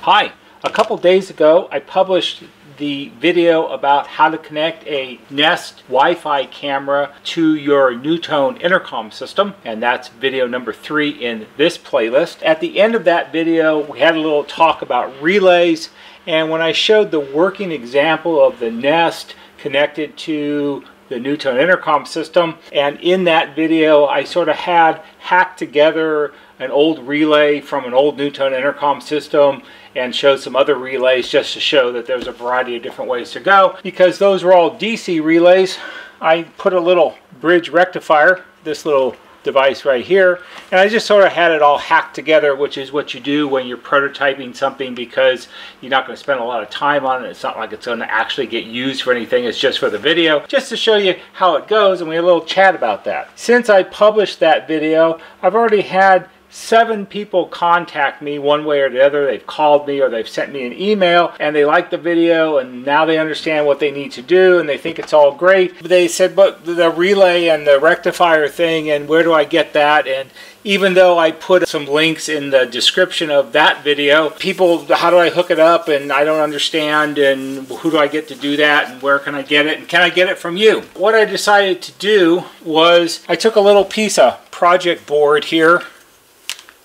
Hi, a couple days ago I published the video about how to connect a Nest Wi-Fi camera to your NuTone intercom system, and that's video number 3 in this playlist. At the end of that video we had a little talk about relays, and when I showed the working example of the Nest connected to the NuTone intercom system, and in that video I sort of had hacked together an old relay from an old NuTone intercom system and showed some other relays just to show that there's a variety of different ways to go. Because those were all DC relays, I put a little Bridge Rectifier, this little device right here, and I just sort of had it all hacked together, which is what you do when you're prototyping something, because you're not going to spend a lot of time on it. It's not like it's going to actually get used for anything. It's just for the video, just to show you how it goes, and we had a little chat about that. Since I published that video, I've already had 7 people contact me one way or the other. They've called me or they've sent me an email, and they like the video and now they understand what they need to do and they think it's all great. They said, but the relay and the rectifier thing, and where do I get that? And even though I put some links in the description of that video, people, how do I hook it up, and I don't understand, and who do I get to do that, and where can I get it, and can I get it from you? What I decided to do was I took a little piece of project board here,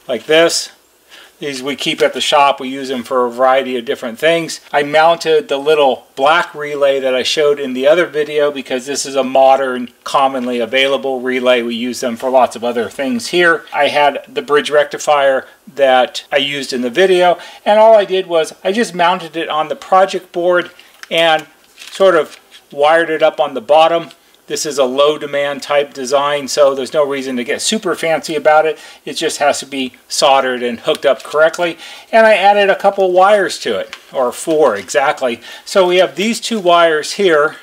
like this. These we keep at the shop. We use them for a variety of different things. I mounted the little black relay that I showed in the other video because this is a modern, commonly available relay. We use them for lots of other things here. I had the Bridge Rectifier that I used in the video, and all I did was I just mounted it on the project board and sort of wired it up on the bottom. This is a low demand type design, so there's no reason to get super fancy about it. It just has to be soldered and hooked up correctly. And I added a couple wires to it, or 4 exactly. So we have these 2 wires here.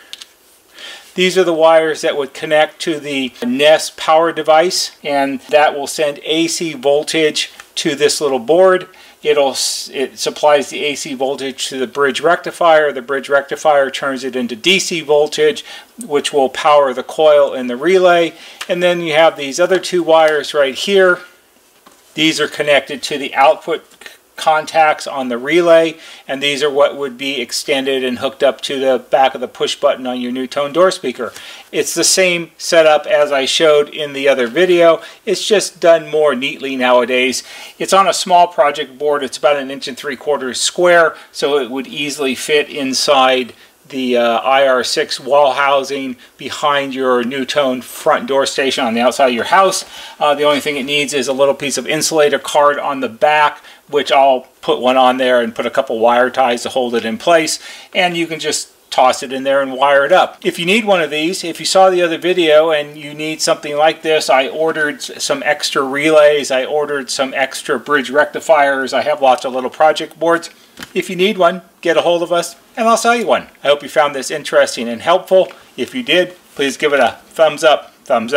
These are the wires that would connect to the Nest power device, and that will send AC voltage to this little board. It supplies the AC voltage to the Bridge Rectifier. The Bridge Rectifier turns it into DC voltage, which will power the coil in the relay. And then you have these other 2 wires right here. These are connected to the output contacts on the relay, and these are what would be extended and hooked up to the back of the push button on your NuTone door speaker. It's the same setup as I showed in the other video. It's just done more neatly nowadays. It's on a small project board. It's about 1 3/4 inches square, so it would easily fit inside the IR6 wall housing behind your NuTone front door station on the outside of your house. The only thing it needs is a little piece of insulator card on the back, which I'll put one on there and put a couple wire ties to hold it in place, and you can just toss it in there and wire it up. If you need one of these, if you saw the other video and you need something like this, I ordered some extra relays, I ordered some extra Bridge Rectifiers, I have lots of little project boards. If you need one, get a hold of us and I'll sell you one. I hope you found this interesting and helpful. If you did, please give it a thumbs up on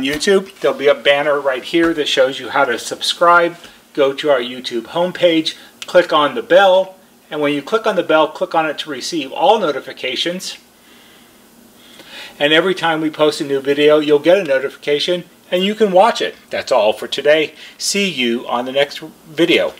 YouTube. There'll be a banner right here that shows you how to subscribe. Go to our YouTube homepage, click on the bell, and when you click on the bell, click on it to receive all notifications. And every time we post a new video, you'll get a notification and you can watch it. That's all for today. See you on the next video.